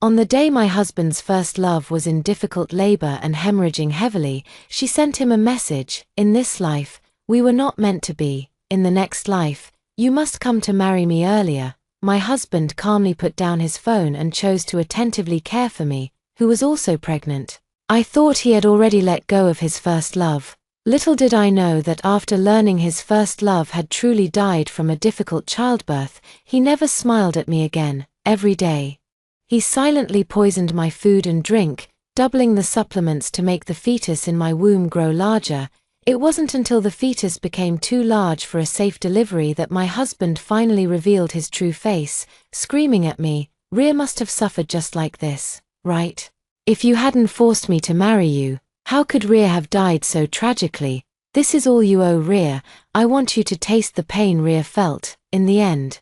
On the day my husband's first love was in difficult labor and hemorrhaging heavily, she sent him a message: "In this life, we were not meant to be. In the next life, you must come to marry me earlier." My husband calmly put down his phone and chose to attentively care for me, who was also pregnant. I thought he had already let go of his first love. Little did I know that after learning his first love had truly died from a difficult childbirth, he never smiled at me again, every day. He silently poisoned my food and drink, doubling the supplements to make the fetus in my womb grow larger. It wasn't until the fetus became too large for a safe delivery that my husband finally revealed his true face, screaming at me, "Rhea must have suffered just like this, right? If you hadn't forced me to marry you, how could Rhea have died so tragically? This is all you owe Rhea. I want you to taste the pain Rhea felt." In the end,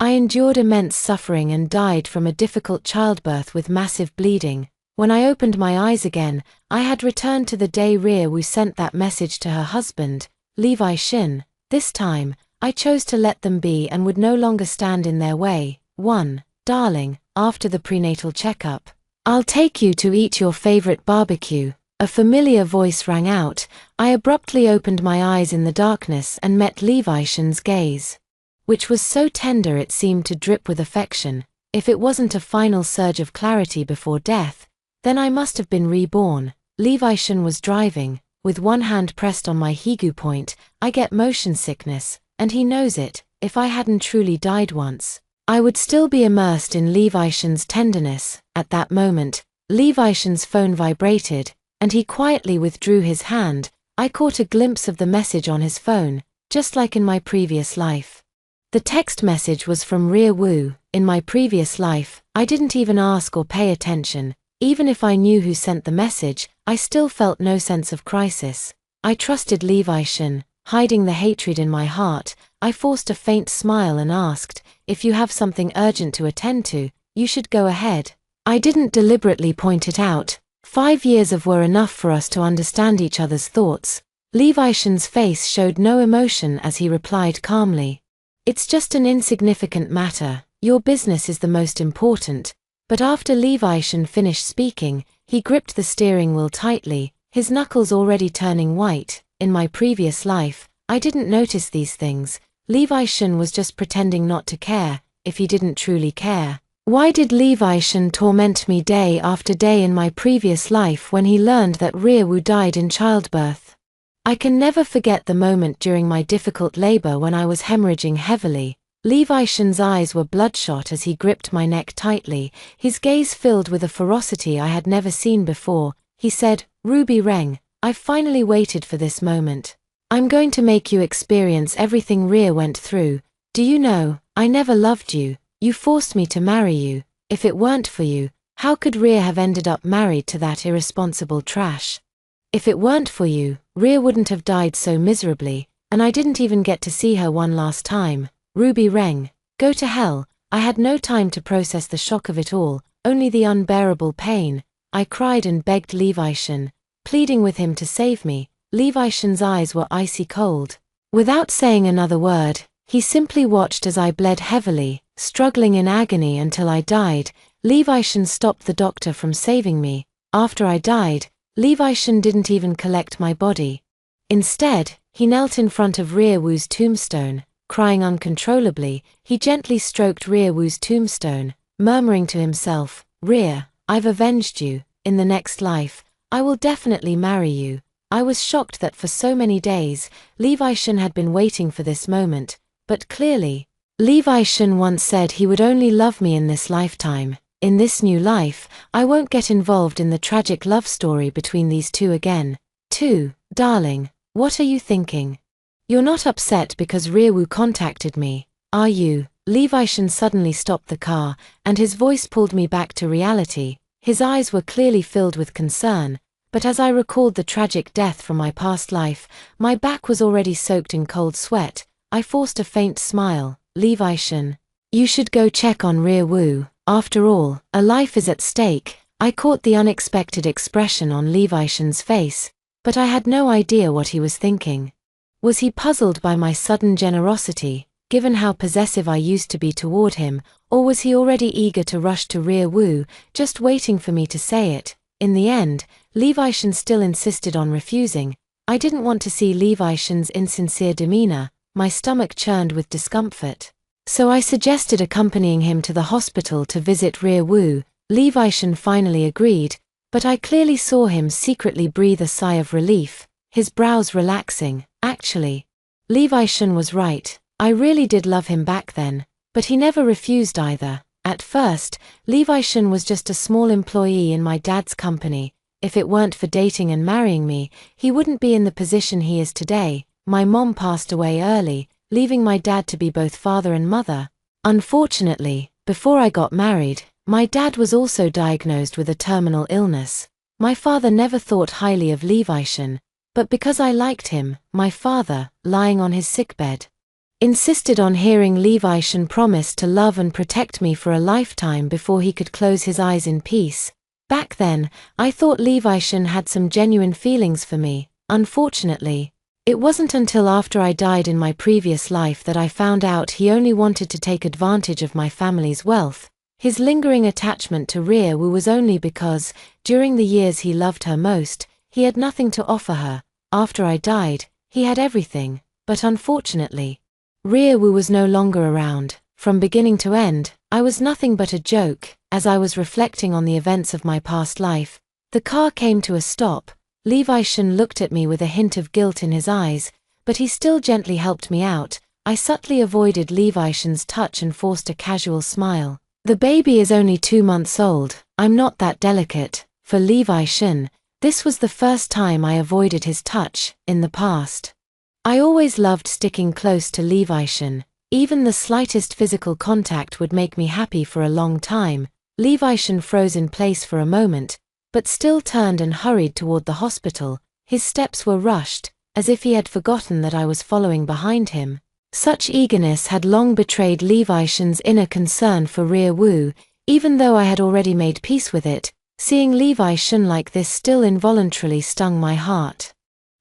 I endured immense suffering and died from a difficult childbirth with massive bleeding. When I opened my eyes again, I had returned to the day Rhea Wu sent that message to her husband, Levi Shin. This time, I chose to let them be and would no longer stand in their way. 1. Darling, after the prenatal checkup, I'll take you to eat your favorite barbecue. A familiar voice rang out. I abruptly opened my eyes in the darkness and met Levi Shin's gaze, which was so tender it seemed to drip with affection. If it wasn't a final surge of clarity before death, then I must have been reborn. Levi Shin was driving, with one hand pressed on my higu point. I get motion sickness, and he knows it. If I hadn't truly died once, I would still be immersed in Levi Shin's tenderness. At that moment, Levi Shin's phone vibrated, and he quietly withdrew his hand. I caught a glimpse of the message on his phone, just like in my previous life. The text message was from Rhea Wu. In my previous life, I didn't even ask or pay attention. Even if I knew who sent the message, I still felt no sense of crisis. I trusted Levi Shin, hiding the hatred in my heart. I forced a faint smile and asked, "If you have something urgent to attend to, you should go ahead." I didn't deliberately point it out. 5 years of were enough for us to understand each other's thoughts. Levi Shin's face showed no emotion as he replied calmly, "It's just an insignificant matter. Your business is the most important." But after Levi Shin finished speaking, he gripped the steering wheel tightly, his knuckles already turning white. In my previous life, I didn't notice these things. Levi Shin was just pretending not to care, if he didn't truly care. Why did Levi Shin torment me day after day in my previous life when he learned that Rhea Wu died in childbirth? I can never forget the moment during my difficult labor when I was hemorrhaging heavily. Levi Shin's eyes were bloodshot as he gripped my neck tightly, his gaze filled with a ferocity I had never seen before. He said, "Ruby Reng, I've finally waited for this moment. I'm going to make you experience everything Rhea went through. Do you know, I never loved you. You forced me to marry you. If it weren't for you, how could Rhea have ended up married to that irresponsible trash? If it weren't for you, Rhea wouldn't have died so miserably, and I didn't even get to see her one last time. Ruby Reng, go to hell." I had no time to process the shock of it all, only the unbearable pain. I cried and begged Levi Shin, pleading with him to save me. Levi Shin's eyes were icy cold. Without saying another word, he simply watched as I bled heavily, struggling in agony until I died. Levi Shin stopped the doctor from saving me. After I died, Levi Shin didn't even collect my body. Instead, he knelt in front of Rhea Wu's tombstone. Crying uncontrollably, he gently stroked Rhea Wu's tombstone, murmuring to himself, "Rhea, I've avenged you. In the next life, I will definitely marry you." I was shocked that for so many days, Levi Shin had been waiting for this moment, but clearly, Levi Shin once said he would only love me in this lifetime. In this new life, I won't get involved in the tragic love story between these two again. 2. Darling, what are you thinking? You're not upset because Rhea Wu contacted me, are you? Levi Shin suddenly stopped the car, and his voice pulled me back to reality. His eyes were clearly filled with concern, but as I recalled the tragic death from my past life, my back was already soaked in cold sweat. I forced a faint smile. Levi Shin, you should go check on Rhea Wu. After all, a life is at stake. I caught the unexpected expression on Levi Shin's face, but I had no idea what he was thinking. Was he puzzled by my sudden generosity? given how possessive I used to be toward him, or was he already eager to rush to rear woo, just waiting for me to say it? In the end, Levi Shen still insisted on refusing. I didn't want to see Levi Shen's insincere demeanor. My stomach churned with discomfort. So I suggested accompanying him to the hospital to visit rear woo. Levi Shen finally agreed, but I clearly saw him secretly breathe a sigh of relief, his brows relaxing. Actually, Levi Shen was right. I really did love him back then, but he never refused either. At first, Levi Shen was just a small employee in my dad's company. If it weren't for dating and marrying me, he wouldn't be in the position he is today. My mom passed away early, leaving my dad to be both father and mother. Unfortunately, before I got married, my dad was also diagnosed with a terminal illness. My father never thought highly of Levi Shen, but because I liked him, my father, lying on his sickbed, insisted on hearing Levi Shen promise to love and protect me for a lifetime before he could close his eyes in peace. Back then, I thought Levi Shen had some genuine feelings for me. Unfortunately, it wasn't until after I died in my previous life that I found out he only wanted to take advantage of my family's wealth. His lingering attachment to rear woo was only because, during the years he loved her most, he had nothing to offer her. After I died, he had everything, but unfortunately, rear woo was no longer around. From beginning to end, I was nothing but a joke. As I was reflecting on the events of my past life, the car came to a stop. Levi Shen looked at me with a hint of guilt in his eyes, but he still gently helped me out. I subtly avoided Levi Shen's touch and forced a casual smile. The baby is only 2 months old. I'm not that delicate. For Levi Shen, this was the first time I avoided his touch. In the past, I always loved sticking close to Levi Shen. Even the slightest physical contact would make me happy for a long time. Levi Shen froze in place for a moment, but still turned and hurried toward the hospital. His steps were rushed, as if he had forgotten that I was following behind him. Such eagerness had long betrayed Levi Shen's inner concern for rear woo. Even though I had already made peace with it, seeing Levi Shen like this still involuntarily stung my heart.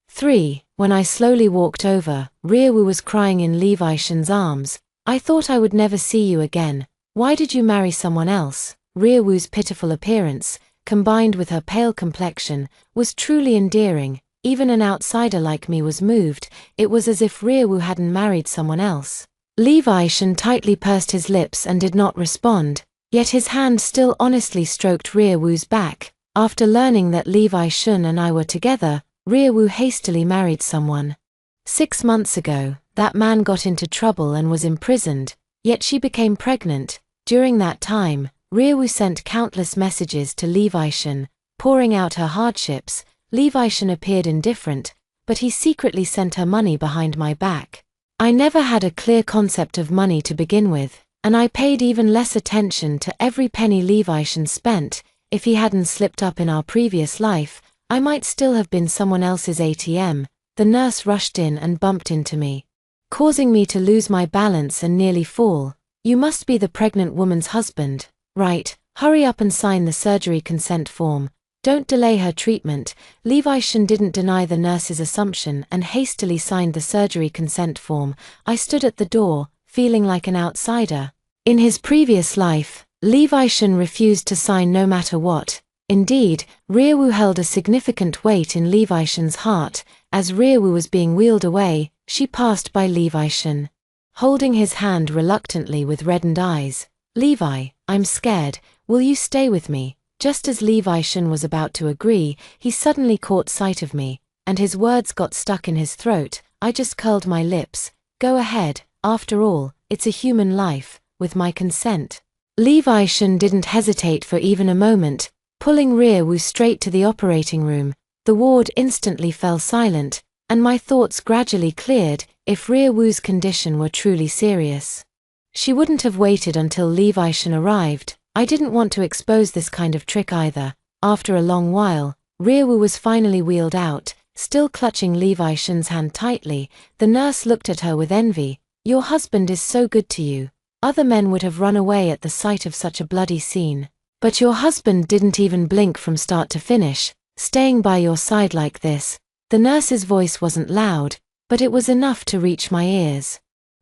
3. When I slowly walked over, rear woo was crying in Levi Shen's arms. I thought I would never see you again. Why did you marry someone else? Rear woo's pitiful appearance, combined with her pale complexion, was truly endearing. Even an outsider like me was moved. It was as if rear woo hadn't married someone else. Levi Shen tightly pursed his lips and did not respond, yet his hand still honestly stroked rear woo's back. After learning that Levi Shen and I were together, rear woo hastily married someone. 6 months ago, that man got into trouble and was imprisoned, yet she became pregnant. During that time, rear woo sent countless messages to Levi Shen, pouring out her hardships. Levi Shen appeared indifferent, but he secretly sent her money behind my back. I never had a clear concept of money to begin with, and I paid even less attention to every penny Levi Shen spent. If he hadn't slipped up in our previous life, I might still have been someone else's ATM. The nurse rushed in and bumped into me, causing me to lose my balance and nearly fall. You must be the pregnant woman's husband, right? Hurry up and sign the surgery consent form. Don't delay her treatment. Levi Shen didn't deny the nurse's assumption and hastily signed the surgery consent form. I stood at the door, feeling like an outsider. In his previous life, Levi Shen refused to sign no matter what. Indeed, rear woo held a significant weight in Levi Shen's heart. As rear woo was being wheeled away, she passed by Levi Shen, holding his hand reluctantly with reddened eyes. Levi, I'm scared. Will you stay with me? Just as Levi Shen was about to agree, he suddenly caught sight of me, and his words got stuck in his throat. I just curled my lips. Go ahead, after all, it's a human life, with my consent. Levi Shen didn't hesitate for even a moment, pulling rear woo straight to the operating room. The ward instantly fell silent, and my thoughts gradually cleared. If rear woo's condition were truly serious, she wouldn't have waited until Levi Shen arrived. I didn't want to expose this kind of trick either. After a long while, rear woo was finally wheeled out, still clutching Levi Shen's hand tightly. The nurse looked at her with envy. Your husband is so good to you. Other men would have run away at the sight of such a bloody scene. But your husband didn't even blink from start to finish, staying by your side like this. The nurse's voice wasn't loud, but it was enough to reach my ears.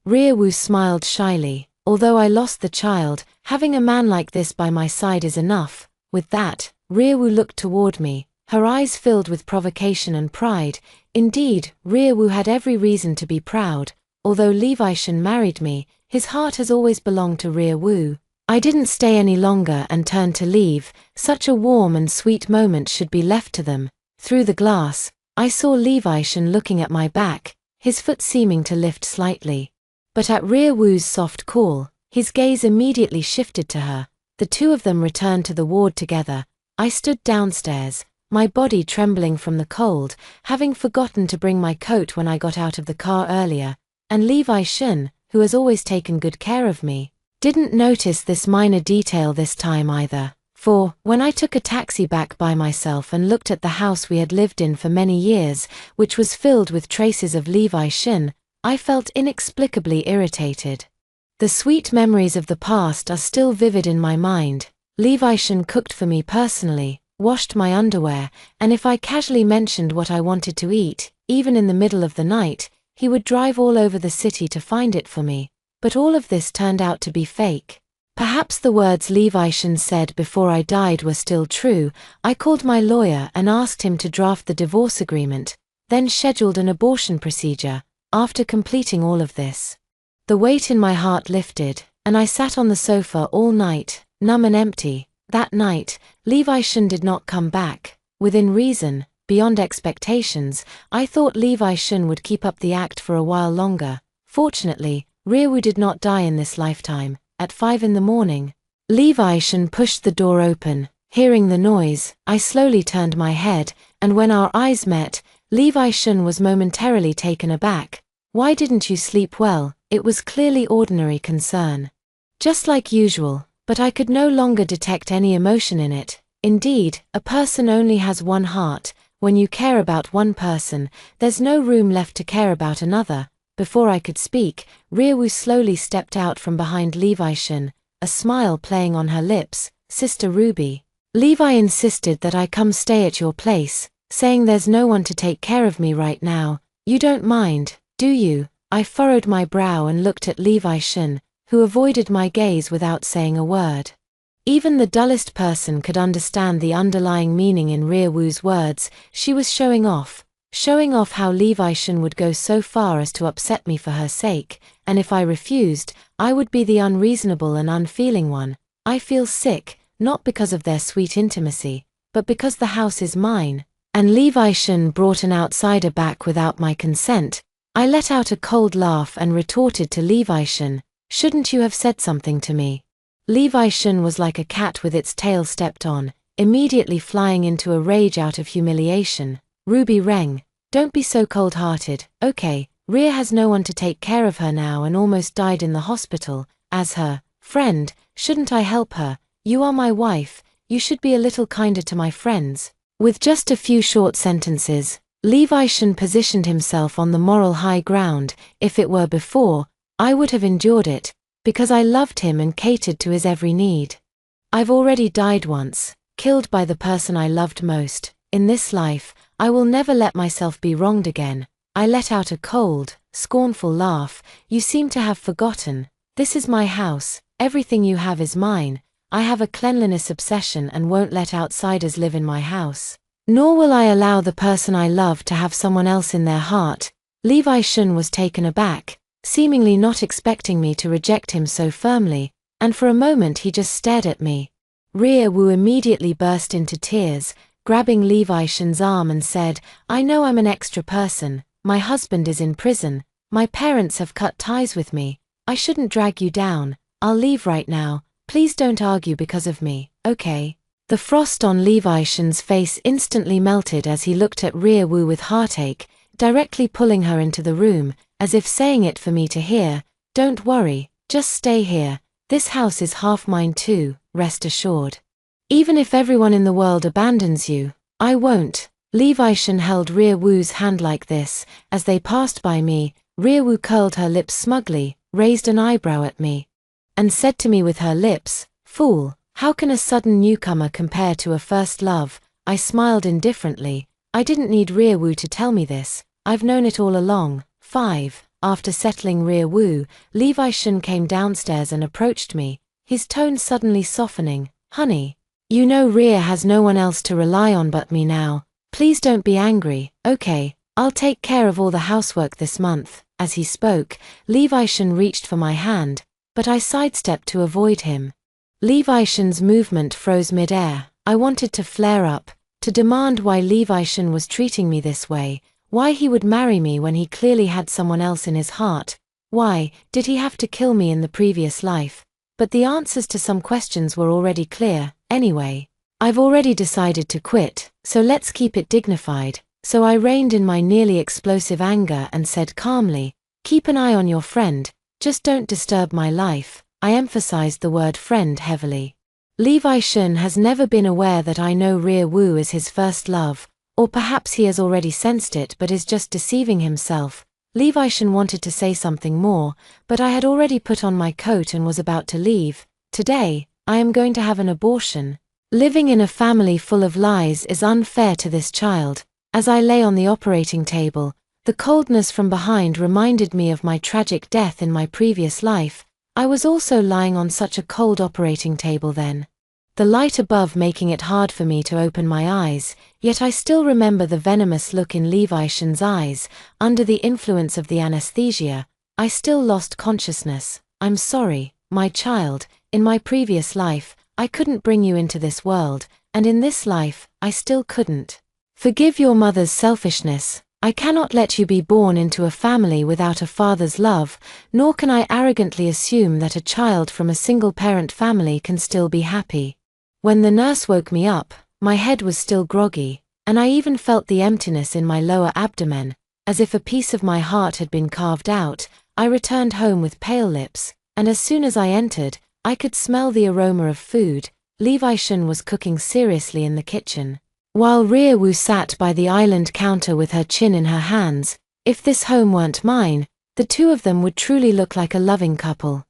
Wu smiled shyly. Although I lost the child, having a man like this by my side is enough. With that, Wu looked toward me, her eyes filled with provocation and pride. Indeed, Wu had every reason to be proud. Although Levi Shen married me, his heart has always belonged to Wu. I didn't stay any longer and turned to leave. Such a warm and sweet moment should be left to them. Through the glass, I saw Levi Shen looking at my back, his foot seeming to lift slightly. But at Wu's soft call, his gaze immediately shifted to her. The two of them returned to the ward together. I stood downstairs, my body trembling from the cold, having forgotten to bring my coat when I got out of the car earlier, and Levi Shen, who has always taken good care of me, didn't notice this minor detail this time either. For, when I took a taxi back by myself and looked at the house we had lived in for many years, which was filled with traces of Levi Shen, I felt inexplicably irritated. The sweet memories of the past are still vivid in my mind. Levi Shen cooked for me personally, washed my underwear, and if I casually mentioned what I wanted to eat, even in the middle of the night, he would drive all over the city to find it for me. But all of this turned out to be fake. Perhaps the words Levi Shen said before I died were still true. I called my lawyer and asked him to draft the divorce agreement, then scheduled an abortion procedure. After completing all of this, the weight in my heart lifted, and I sat on the sofa all night, numb and empty. That night, Levi Shen did not come back. Within reason, beyond expectations, I thought Levi Shen would keep up the act for a while longer. Fortunately, Wu did not die in this lifetime. At 5 in the morning, Levi Shen pushed the door open. Hearing the noise, I slowly turned my head, and when our eyes met, Levi Shen was momentarily taken aback. "Why didn't you sleep well?" It was clearly ordinary concern. Just like usual, but I could no longer detect any emotion in it. Indeed, a person only has one heart. When you care about one person, there's no room left to care about another. Before I could speak, Wu slowly stepped out from behind Levi Shen, a smile playing on her lips. "Sister Ruby, Levi insisted that I come stay at your place, saying there's no one to take care of me right now. You don't mind, do you?" I furrowed my brow and looked at Levi Shen, who avoided my gaze without saying a word. Even the dullest person could understand the underlying meaning in Wu's words. She was showing off how Levi Shen would go so far as to upset me for her sake, and if I refused, I would be the unreasonable and unfeeling one. I feel sick, not because of their sweet intimacy, but because the house is mine, and Levi Shen brought an outsider back without my consent. I let out a cold laugh and retorted to Levi Shen, "Shouldn't you have said something to me?" Levi Shen was like a cat with its tail stepped on, immediately flying into a rage out of humiliation. "Ruby Reng, don't be so cold-hearted, okay? Rhea has no one to take care of her now and almost died in the hospital. As her friend, shouldn't I help her? You are my wife, you should be a little kinder to my friends." With just a few short sentences, Levi Shen positioned himself on the moral high ground. If it were before, I would have endured it, because I loved him and catered to his every need. I've already died once, killed by the person I loved most. In this life, I will never let myself be wronged again. I let out a cold, scornful laugh. "You seem to have forgotten. This is my house, everything you have is mine. I have a cleanliness obsession and won't let outsiders live in my house. Nor will I allow the person I love to have someone else in their heart." Levi Shen was taken aback, seemingly not expecting me to reject him so firmly, and for a moment he just stared at me. Wu immediately burst into tears, grabbing Levi Shen's arm and said, "I know I'm an extra person, my husband is in prison, my parents have cut ties with me, I shouldn't drag you down, I'll leave right now, please don't argue because of me, okay?" The frost on Levi Shen's face instantly melted as he looked at Wu with heartache, directly pulling her into the room, as if saying it for me to hear. "Don't worry, just stay here, this house is half mine too, rest assured. Even if everyone in the world abandons you, I won't." Levi Shen held Wu's hand like this. As they passed by me, Wu curled her lips smugly, raised an eyebrow at me, and said to me with her lips, "Fool, how can a sudden newcomer compare to a first love?" I smiled indifferently. I didn't need Wu to tell me this, I've known it all along. 5. After settling Rear Woo, Levi Shun came downstairs and approached me, his tone suddenly softening. Honey, you know Rear has no one else to rely on but me now. Please don't be angry, okay? I'll take care of all the housework this month. As he spoke, Levi Shun reached for my hand, but I sidestepped to avoid him. Levi Shun's movement froze mid-air. I wanted to flare up, to demand why Levi Shun was treating me this way, why he would marry me when he clearly had someone else in his heart. Why did he have to kill me in the previous life? But the answers to some questions were already clear. Anyway, I've already decided to quit, so let's keep it dignified. So I reined in my nearly explosive anger and said calmly, keep an eye on your friend, just don't disturb my life. I emphasized the word friend heavily. Levi Shun has never been aware that I know Rear Woo is his first love, or perhaps he has already sensed it but is just deceiving himself. Levi Shun wanted to say something more, but I had already put on my coat and was about to leave. Today, I am going to have an abortion. Living in a family full of lies is unfair to this child. As I lay on the operating table, the coldness from behind reminded me of my tragic death in my previous life. I was also lying on such a cold operating table then. The light above making it hard for me to open my eyes, yet I still remember the venomous look in Levi Shun's eyes. Under the influence of the anesthesia, I still lost consciousness. I'm sorry, my child. In my previous life, I couldn't bring you into this world, and in this life, I still couldn't. Forgive your mother's selfishness. I cannot let you be born into a family without a father's love, nor can I arrogantly assume that a child from a single-parent family can still be happy. When the nurse woke me up, my head was still groggy, and I even felt the emptiness in my lower abdomen, as if a piece of my heart had been carved out. I returned home with pale lips, and as soon as I entered, I could smell the aroma of food. Levi Shun was cooking seriously in the kitchen, while Rear Woo sat by the island counter with her chin in her hands. If this home weren't mine, the two of them would truly look like a loving couple.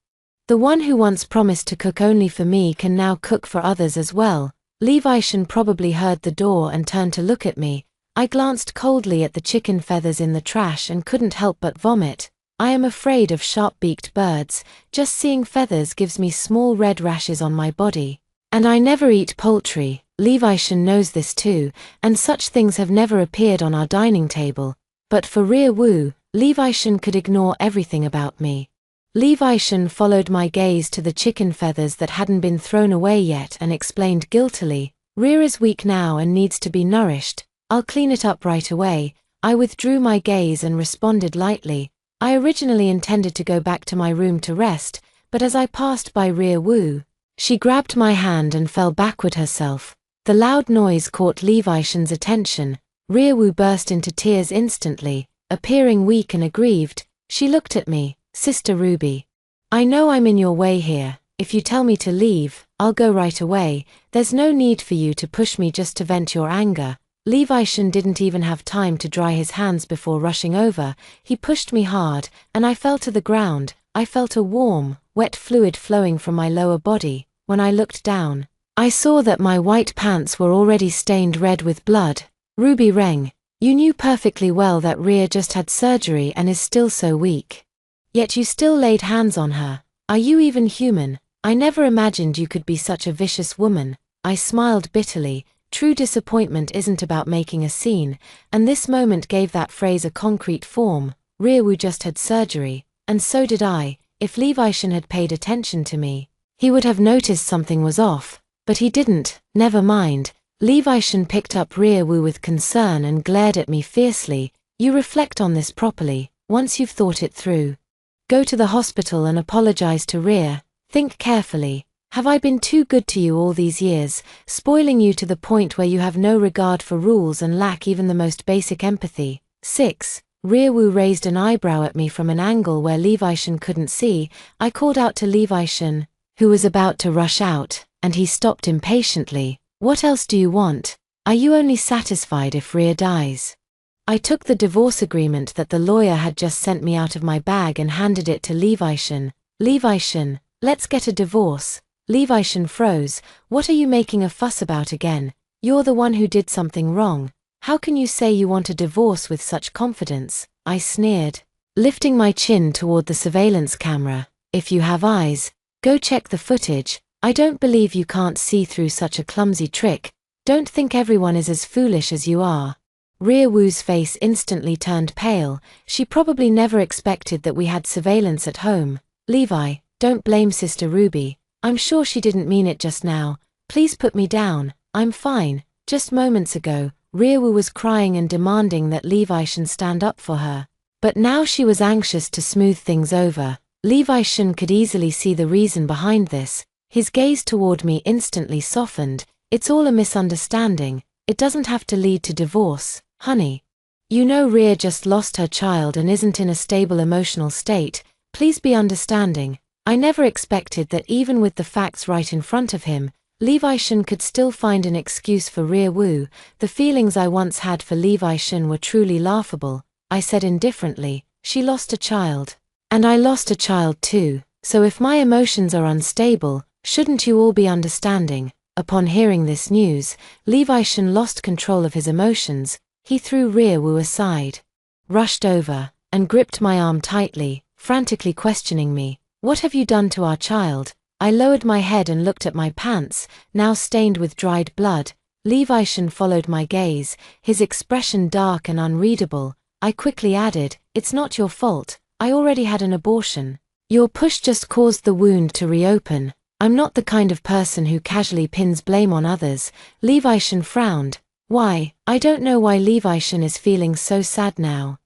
The one who once promised to cook only for me can now cook for others as well. Levi Shun probably heard the door and turned to look at me. I glanced coldly at the chicken feathers in the trash and couldn't help but vomit. I am afraid of sharp-beaked birds. Just seeing feathers gives me small red rashes on my body. And I never eat poultry. Levi Shun knows this too, and such things have never appeared on our dining table. But for Rear Woo, Levi Shun could ignore everything about me. Levi Shun followed my gaze to the chicken feathers that hadn't been thrown away yet and explained guiltily, Rear is weak now and needs to be nourished. I'll clean it up right away. I withdrew my gaze and responded lightly. I originally intended to go back to my room to rest, but as I passed by Rear Woo, she grabbed my hand and fell backward herself. The loud noise caught Levi Shun's attention. Rear Woo burst into tears instantly, appearing weak and aggrieved. She looked at me, Sister Ruby. I know I'm in your way here. If you tell me to leave, I'll go right away. There's no need for you to push me just to vent your anger. Levi Shun didn't even have time to dry his hands before rushing over. He pushed me hard, and I fell to the ground. I felt a warm, wet fluid flowing from my lower body. When I looked down, I saw that my white pants were already stained red with blood. Ruby Reng, you knew perfectly well that Rear just had surgery and is still so weak. Yet you still laid hands on her. Are you even human? I never imagined you could be such a vicious woman. I smiled bitterly. True disappointment isn't about making a scene, and this moment gave that phrase a concrete form. Rear Woo just had surgery, and so did I. If Levi Shun had paid attention to me, he would have noticed something was off, but he didn't. Never mind. Levi Shun picked up Rear Woo with concern and glared at me fiercely. You reflect on this properly, once you've thought it through. Go to the hospital and apologize to Rear. Think carefully. Have I been too good to you all these years, spoiling you to the point where you have no regard for rules and lack even the most basic empathy? 6. Rear Woo raised an eyebrow at me from an angle where Levi Shun couldn't see. I called out to Levi Shun, who was about to rush out, and he stopped impatiently. What else do you want? Are you only satisfied if Rear dies? I took the divorce agreement that the lawyer had just sent me out of my bag and handed it to Levi Shun. Levi Shun, let's get a divorce. Levi Shun froze. What are you making a fuss about again? You're the one who did something wrong. How can you say you want a divorce with such confidence? I sneered. lifting my chin toward the surveillance camera. If you have eyes, go check the footage. I don't believe you can't see through such a clumsy trick. Don't think everyone is as foolish as you are. Ria Wu's face instantly turned pale. She probably never expected that we had surveillance at home. Levi, don't blame Sister Ruby. I'm sure she didn't mean it just now. Please put me down. I'm fine. Just moments ago, Ria Wu was crying and demanding that Levi Shen stand up for her. But now she was anxious to smooth things over. Levi Shen could easily see the reason behind this. His gaze toward me instantly softened. It's all a misunderstanding. It doesn't have to lead to divorce, honey. You know Ria just lost her child and isn't in a stable emotional state. Please be understanding. I never expected that even with the facts right in front of him, Levi Shen could still find an excuse for Ria Wu. The feelings I once had for Levi Shen were truly laughable. I said indifferently, she lost a child. And I lost a child too, so if my emotions are unstable, shouldn't you all be understanding? Upon hearing this news, Levi Shen lost control of his emotions. He threw Ria Wu aside, rushed over, and gripped my arm tightly, frantically questioning me. What have you done to our child? I lowered my head and looked at my pants, now stained with dried blood. Levi Shen followed my gaze, his expression dark and unreadable. I quickly added, it's not your fault. I already had an abortion. Your push just caused the wound to reopen. I'm not the kind of person who casually pins blame on others. Levi Shen frowned. Why? I don't know why Levi Shen is feeling so sad now.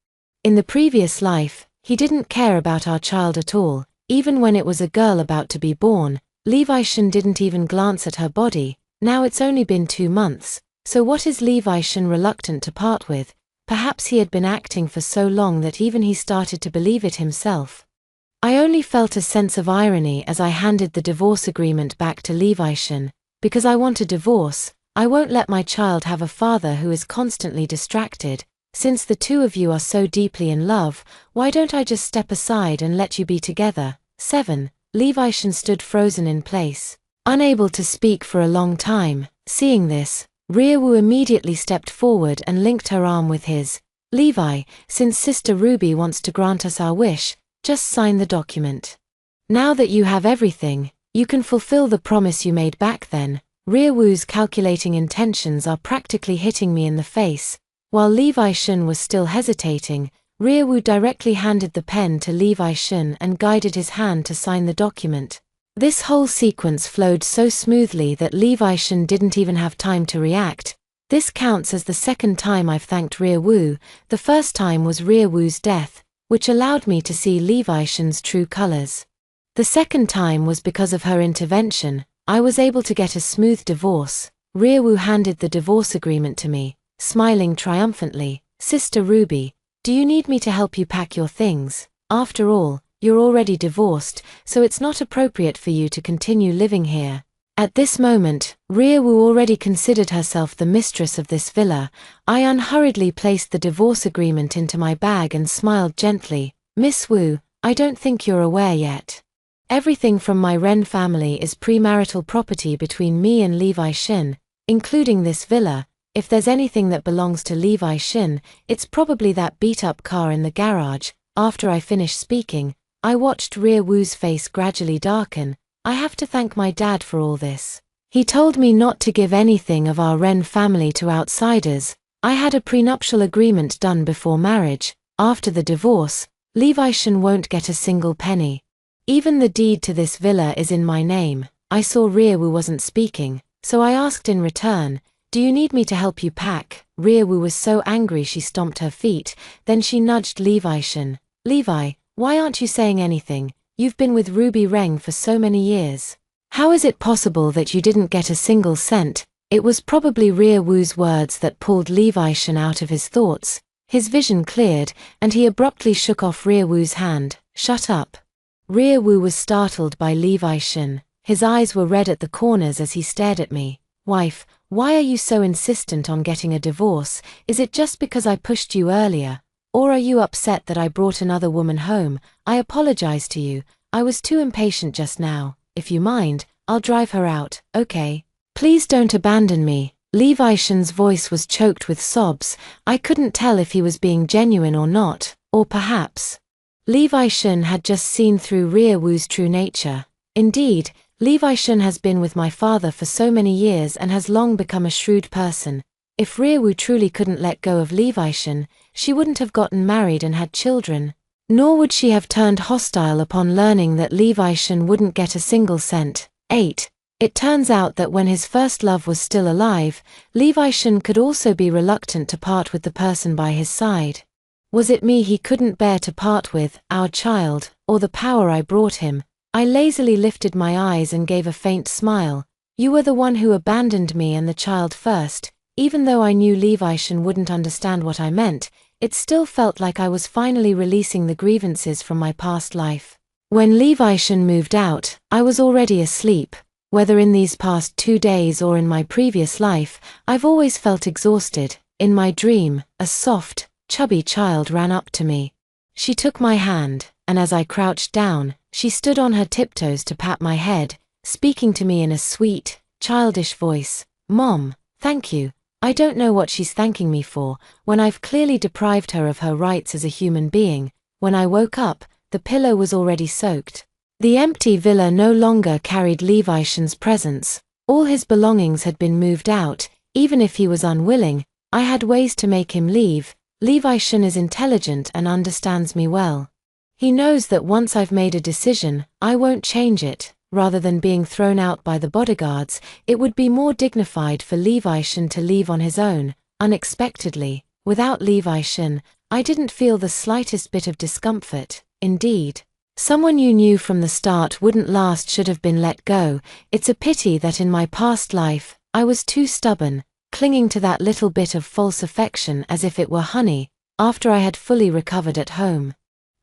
In the previous life, he didn't care about our child at all. Even when it was a girl about to be born, Levi Shen didn't even glance at her body. Now it's only been 2 months. So what is Levi Shen reluctant to part with? Perhaps he had been acting for so long that even he started to believe it himself. I only felt a sense of irony as I handed the divorce agreement back to Levi Shen. Because I want a divorce, I won't let my child have a father who is constantly distracted. Since the two of you are so deeply in love, why don't I just step aside and let you be together? 7. Levi Shen stood frozen in place, unable to speak for a long time. Seeing this, Ria Wu immediately stepped forward and linked her arm with his. Levi, since Sister Ruby wants to grant us our wish, just sign the document. Now that you have everything, you can fulfill the promise you made back then. Ria Wu's calculating intentions are practically hitting me in the face. While Levi Shen was still hesitating, Ria Wu directly handed the pen to Levi Shen and guided his hand to sign the document. This whole sequence flowed so smoothly that Levi Shen didn't even have time to react. This counts as the second time I've thanked Ria Wu. The first time was Ria Wu's death, which allowed me to see Levi Shen's true colors. The second time was because of her intervention. I was able to get a smooth divorce. Ria Wu handed the divorce agreement to me, smiling triumphantly. Sister Ruby, do you need me to help you pack your things? After all, you're already divorced, so it's not appropriate for you to continue living here. At this moment, Ria Wu already considered herself the mistress of this villa. I unhurriedly placed the divorce agreement into my bag and smiled gently. Miss Wu, I don't think you're aware yet. Everything from my Ren family is premarital property between me and Levi Shen, including this villa. If there's anything that belongs to Levi Shen, it's probably that beat-up car in the garage. After I finished speaking, I watched Ria Wu's face gradually darken. I have to thank my dad for all this. He told me not to give anything of our Ren family to outsiders. I had a prenuptial agreement done before marriage. After the divorce, Levi Shen won't get a single penny. Even the deed to this villa is in my name. I saw Ria Wu wasn't speaking, so I asked in return, do you need me to help you pack? Ria Wu was so angry she stomped her feet, then she nudged Levi Shen. Levi, why aren't you saying anything? You've been with Ruby Reng for so many years. How is it possible that you didn't get a single cent? It was probably Ria Wu's words that pulled Levi Shen out of his thoughts. His vision cleared, and he abruptly shook off Ria Wu's hand. Shut up. Ria Wu was startled by Levi Shen. His eyes were red at the corners as he stared at me. Wife, why are you so insistent on getting a divorce? Is it just because I pushed you earlier? Or are you upset that I brought another woman home? I apologize to you. I was too impatient just now. If you mind, I'll drive her out, okay? Please don't abandon me. Levi Shen's voice was choked with sobs. I couldn't tell if he was being genuine or not, or perhaps Levi Shun had just seen through Ria Wu's true nature. Indeed, Levi Shun has been with my father for so many years and has long become a shrewd person. If Ria Wu truly couldn't let go of Levi Shun, she wouldn't have gotten married and had children. Nor would she have turned hostile upon learning that Levi Shun wouldn't get a single cent. 8. It turns out that when his first love was still alive, Levi Shun could also be reluctant to part with the person by his side. Was it me he couldn't bear to part with, our child, or the power I brought him? I lazily lifted my eyes and gave a faint smile. You were the one who abandoned me and the child first. Even though I knew Levi Shun wouldn't understand what I meant, it still felt like I was finally releasing the grievances from my past life. When Levi Shun moved out, I was already asleep. Whether in these past 2 days or in my previous life, I've always felt exhausted. In my dream, a soft, chubby child ran up to me. She took my hand, and as I crouched down, she stood on her tiptoes to pat my head, speaking to me in a sweet, childish voice. "Mom, thank you. I don't know what she's thanking me for, when I've clearly deprived her of her rights as a human being." When I woke up, the pillow was already soaked. The empty villa no longer carried Levi Shun's presence. All his belongings had been moved out. Even if he was unwilling, I had ways to make him leave. Levi Shun is intelligent and understands me well. He knows that once I've made a decision, I won't change it. Rather than being thrown out by the bodyguards, it would be more dignified for Levi Shun to leave on his own, unexpectedly. Without Levi Shun, I didn't feel the slightest bit of discomfort. Indeed, someone you knew from the start wouldn't last should have been let go. It's a pity that in my past life, I was too stubborn, clinging to that little bit of false affection as if it were honey. After I had fully recovered at home,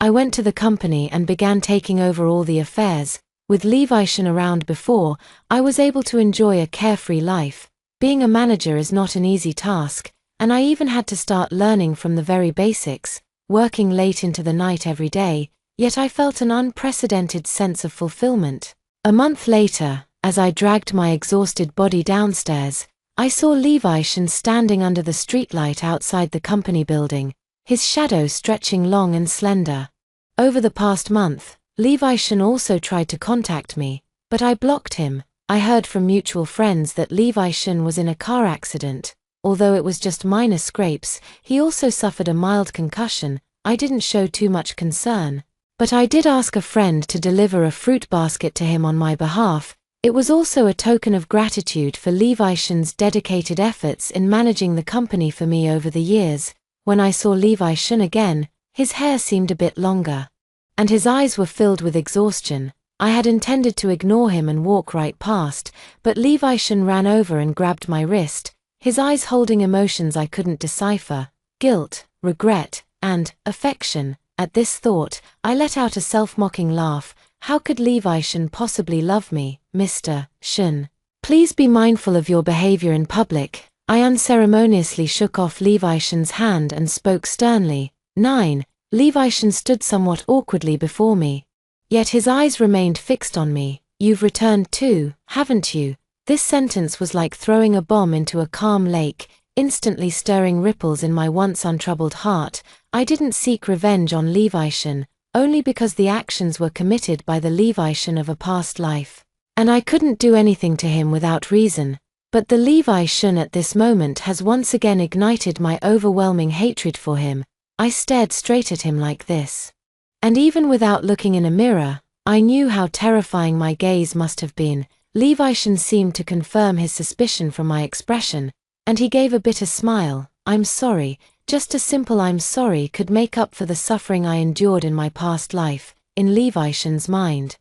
I went to the company and began taking over all the affairs. With Levi Shun around before, I was able to enjoy a carefree life. Being a manager is not an easy task, and I even had to start learning from the very basics, working late into the night every day, yet I felt an unprecedented sense of fulfillment. A month later, as I dragged my exhausted body downstairs, I saw Levi Shun standing under the streetlight outside the company building, his shadow stretching long and slender. Over the past month, Levi Shun also tried to contact me, but I blocked him. I heard from mutual friends that Levi Shun was in a car accident. Although it was just minor scrapes, he also suffered a mild concussion. I didn't show too much concern. But I did ask a friend to deliver a fruit basket to him on my behalf. It was also a token of gratitude for Levi Shun's dedicated efforts in managing the company for me over the years. When I saw Levi Shun again, his hair seemed a bit longer, and his eyes were filled with exhaustion. I had intended to ignore him and walk right past, but Levi Shun ran over and grabbed my wrist, his eyes holding emotions I couldn't decipher: guilt, regret, and affection. At this thought, I let out a self-mocking laugh. How could Levi Shun possibly love me? "Mr. Shun, please be mindful of your behavior in public." I unceremoniously shook off Levi Shun's hand and spoke sternly. 9. Levi Shun stood somewhat awkwardly before me. Yet his eyes remained fixed on me. "You've returned too, haven't you?" This sentence was like throwing a bomb into a calm lake, instantly stirring ripples in my once untroubled heart. I didn't seek revenge on Levi Shun, only because the actions were committed by the Levi Shun of a past life, and I couldn't do anything to him without reason. But the Levi Shun at this moment has once again ignited my overwhelming hatred for him. I stared straight at him like this. And even without looking in a mirror, I knew how terrifying my gaze must have been. Levi Shun seemed to confirm his suspicion from my expression, and he gave a bitter smile. "I'm sorry." Just a simple "I'm sorry" could make up for the suffering I endured in my past life. In Levi Shun's mind,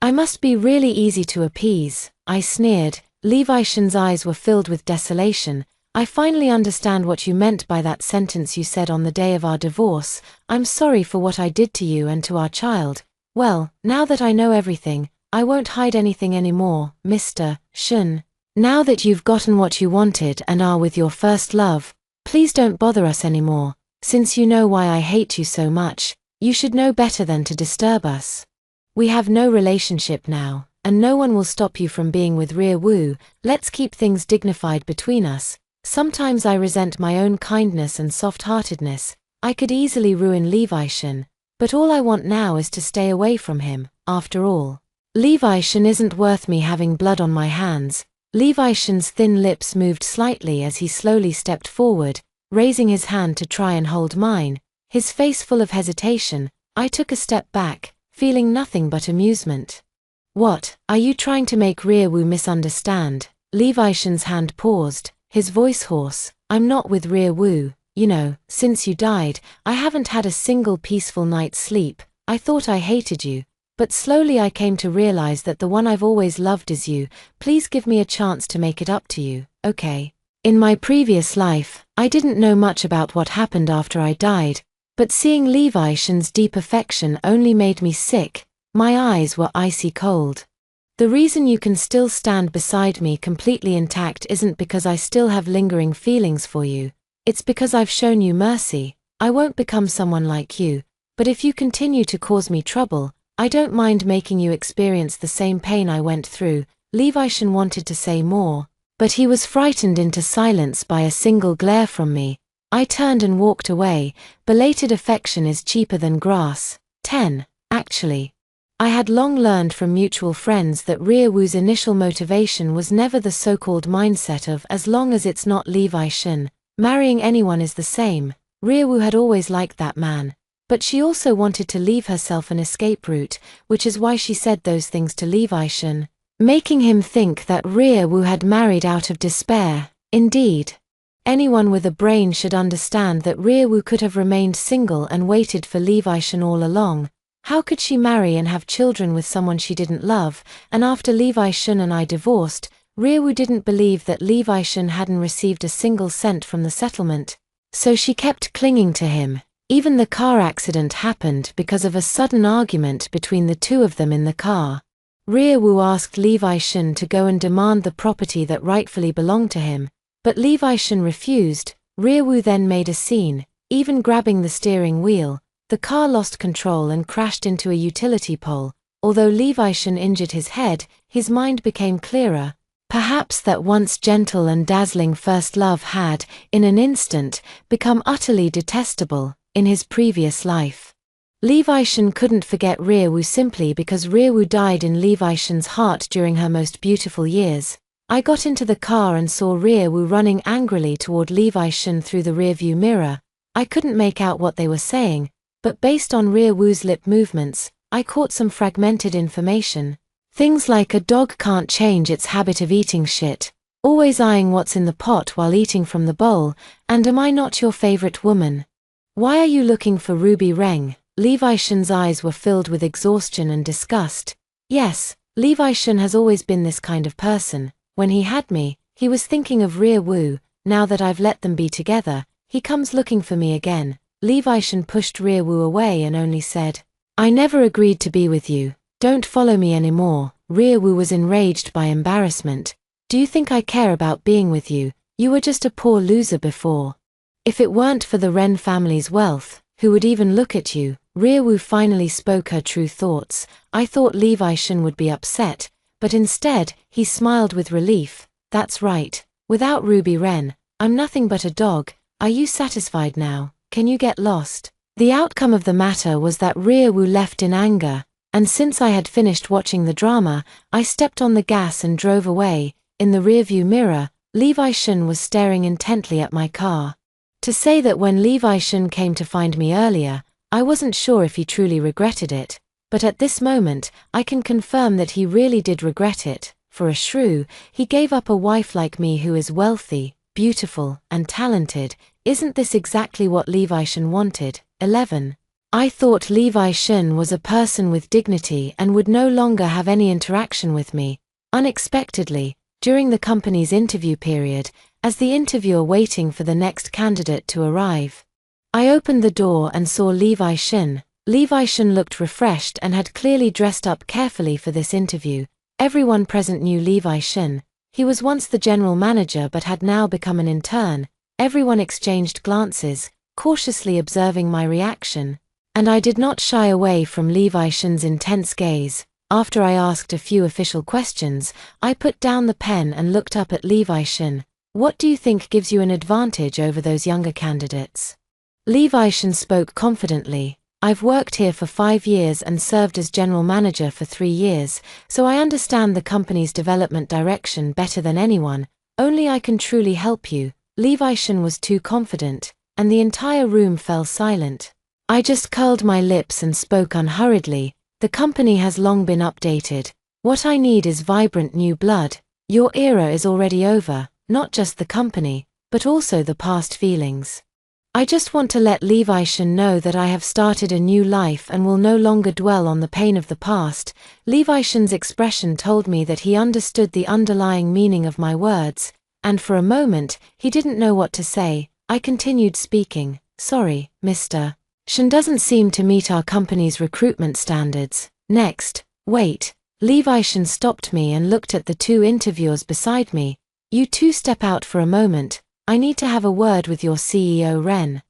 I must be really easy to appease, I sneered. Levi Shun's eyes were filled with desolation. "I finally understand what you meant by that sentence you said on the day of our divorce. I'm sorry for what I did to you and to our child. Well, now that I know everything, I won't hide anything anymore, Mr. Shun. Now that you've gotten what you wanted and are with your first love, please don't bother us anymore. Since you know why I hate you so much, you should know better than to disturb us. We have no relationship now, and no one will stop you from being with Ria Wu. Let's keep things dignified between us." Sometimes I resent my own kindness and soft-heartedness. I could easily ruin Levi Shun. But all I want now is to stay away from him, after all. Levi Shin isn't worth me having blood on my hands. Levi Shin's thin lips moved slightly as he slowly stepped forward, raising his hand to try and hold mine, his face full of hesitation. I took a step back, feeling nothing but amusement. What, are you trying to make Rearwoo misunderstand? Levi Shin's hand paused, his voice hoarse. I'm not with Rearwoo. You know, since you died, I haven't had a single peaceful night's sleep. I thought I hated you. But slowly I came to realize that the one I've always loved is you. Please give me a chance to make it up to you, okay? In my previous life, I didn't know much about what happened after I died, but seeing Levi Shin's deep affection only made me sick. My eyes were icy cold. The reason you can still stand beside me completely intact isn't because I still have lingering feelings for you. It's because I've shown you mercy. I won't become someone like you, but if you continue to cause me trouble, I don't mind making you experience the same pain I went through. Levi Shin wanted to say more, but he was frightened into silence by a single glare from me. I turned and walked away. Belated affection is cheaper than grass. 10. Actually, I had long learned from mutual friends that Rearwoo's initial motivation was never the so-called mindset of as long as it's not Levi Shin, marrying anyone is the same. Rearwoo had always liked that man. But she also wanted to leave herself an escape route, which is why she said those things to Levi Shin, making him think that Rearwoo had married out of despair. Indeed, anyone with a brain should understand that Rearwoo could have remained single and waited for Levi Shin all along. How could she marry and have children with someone she didn't love? And after Levi Shin and I divorced, Rearwoo didn't believe that Levi Shin hadn't received a single cent from the settlement, so she kept clinging to him. Even the car accident happened because of a sudden argument between the two of them in the car. Rearwoo asked Levi Shin to go and demand the property that rightfully belonged to him, but Levi Shin refused. Rearwoo then made a scene, even grabbing the steering wheel. The car lost control and crashed into a utility pole. Although Levi Shin injured his head, his mind became clearer. Perhaps that once gentle and dazzling first love had, in an instant, become utterly detestable in his previous life. Levi Shin couldn't forget Rearwoo simply because Rearwoo died in Levi Shin's heart during her most beautiful years. I got into the car and saw Rearwoo running angrily toward Levi Shin through the rearview mirror. I couldn't make out what they were saying, but based on Rearwoo's lip movements, I caught some fragmented information. Things like a dog can't change its habit of eating shit, always eyeing what's in the pot while eating from the bowl, and am I not your favorite woman? Why are you looking for Ruby Reng? Levi Shin's eyes were filled with exhaustion and disgust. Yes, Levi Shin has always been this kind of person. When he had me, he was thinking of Rearwoo. Now that I've let them be together, he comes looking for me again. Levi Shin pushed Rearwoo away and only said, I never agreed to be with you. Don't follow me anymore. Rearwoo was enraged by embarrassment. Do you think I care about being with you? You were just a poor loser before. If it weren't for the Ren family's wealth, who would even look at you? Rearwoo finally spoke her true thoughts. I thought Levi Shin would be upset, but instead, he smiled with relief. That's right. Without Ruby Ren, I'm nothing but a dog. Are you satisfied now? Can you get lost? The outcome of the matter was that Rearwoo left in anger, and since I had finished watching the drama, I stepped on the gas and drove away. In the rearview mirror, Levi Shin was staring intently at my car. To say that when Levi Shin came to find me earlier, I wasn't sure if he truly regretted it, but at this moment, I can confirm that he really did regret it. For a shrew, he gave up a wife like me who is wealthy, beautiful, and talented. Isn't this exactly what Levi Shin wanted? 11. I thought Levi Shin was a person with dignity and would no longer have any interaction with me. Unexpectedly, during the company's interview period, as the interviewer waiting for the next candidate to arrive, I opened the door and saw Levi Shin. Levi Shin looked refreshed and had clearly dressed up carefully for this interview. Everyone present knew Levi Shin. He was once the general manager but had now become an intern. Everyone exchanged glances, cautiously observing my reaction, and I did not shy away from Levi Shin's intense gaze. After I asked a few official questions, I put down the pen and looked up at Levi Shin. What do you think gives you an advantage over those younger candidates? Levi Shin spoke confidently. I've worked here for 5 years and served as general manager for 3 years, so I understand the company's development direction better than anyone. Only I can truly help you." Levi Shen was too confident, and the entire room fell silent. I just curled my lips and spoke unhurriedly. "The company has long been updated. What I need is vibrant new blood. Your era is already over, not just the company, but also the past feelings. I just want to let Levi Shen know that I have started a new life and will no longer dwell on the pain of the past." Levi Shen's expression told me that he understood the underlying meaning of my words, and for a moment, he didn't know what to say. I continued speaking. "Sorry, Mr. Shen doesn't seem to meet our company's recruitment standards. Next." "Wait." Levi Shen stopped me and looked at the 2 interviewers beside me. "You 2 step out for a moment. I need to have a word with your CEO Ren."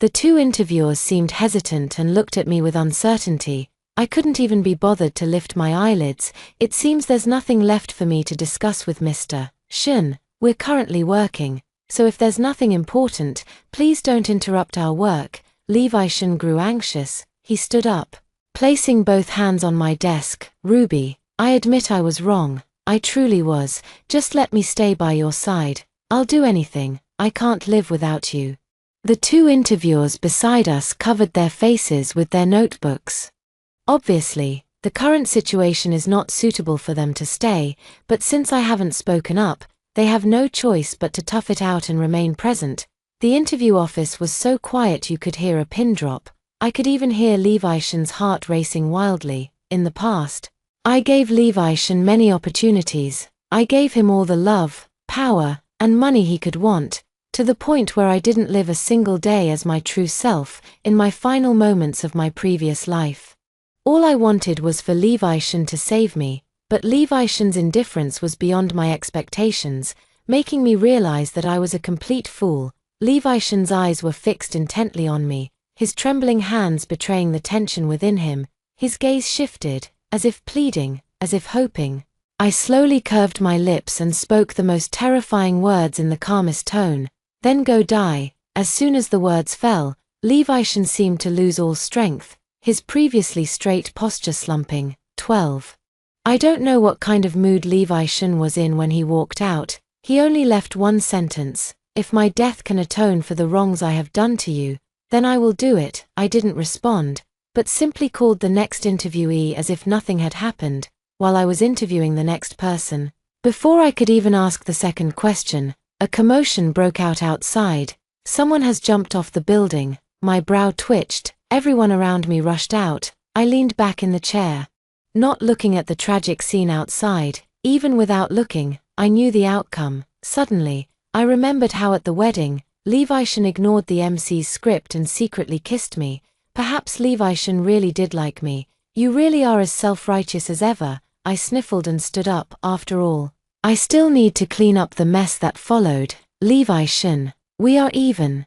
The 2 interviewers seemed hesitant and looked at me with uncertainty. I couldn't even be bothered to lift my eyelids. "It seems there's nothing left for me to discuss with Mr. Shen. We're currently working, so if there's nothing important, please don't interrupt our work." Levi Shen grew anxious. He stood up, placing both hands on my desk. "Ruby, I admit I was wrong. I truly was. Just let me stay by your side. I'll do anything. I can't live without you." The 2 interviewers beside us covered their faces with their notebooks. Obviously, the current situation is not suitable for them to stay, but since I haven't spoken up, they have no choice but to tough it out and remain present. The interview office was so quiet you could hear a pin drop. I could even hear Levi Shen's heart racing wildly. In the past, I gave Levi Shen many opportunities. I gave him all the love, power, and money he could want, to the point where I didn't live a single day as my true self. In my final moments of my previous life, all I wanted was for Levi Shen to save me, but Levi Shen's indifference was beyond my expectations, making me realize that I was a complete fool. Levi Shen's eyes were fixed intently on me, his trembling hands betraying the tension within him. His gaze shifted, as if pleading, as if hoping. I slowly curved my lips and spoke the most terrifying words in the calmest tone. "Then go die." As soon as the words fell, Levi Shen seemed to lose all strength, his previously straight posture slumping. 12. I don't know what kind of mood Levi Shen was in when he walked out. He only left one sentence: "If my death can atone for the wrongs I have done to you, then I will do it." I didn't respond, but simply called the next interviewee as if nothing had happened, while I was interviewing the next person. Before I could even ask the second question, a commotion broke out outside. "Someone has jumped off the building." My brow twitched. Everyone around me rushed out. I leaned back in the chair, not looking at the tragic scene outside. Even without looking, I knew the outcome. Suddenly, I remembered how at the wedding, Levi Shen ignored the MC's script and secretly kissed me. Perhaps Levi Shen really did like me. "You really are as self-righteous as ever." I sniffled and stood up. "After all, I still need to clean up the mess that followed. Levi Shen, we are even."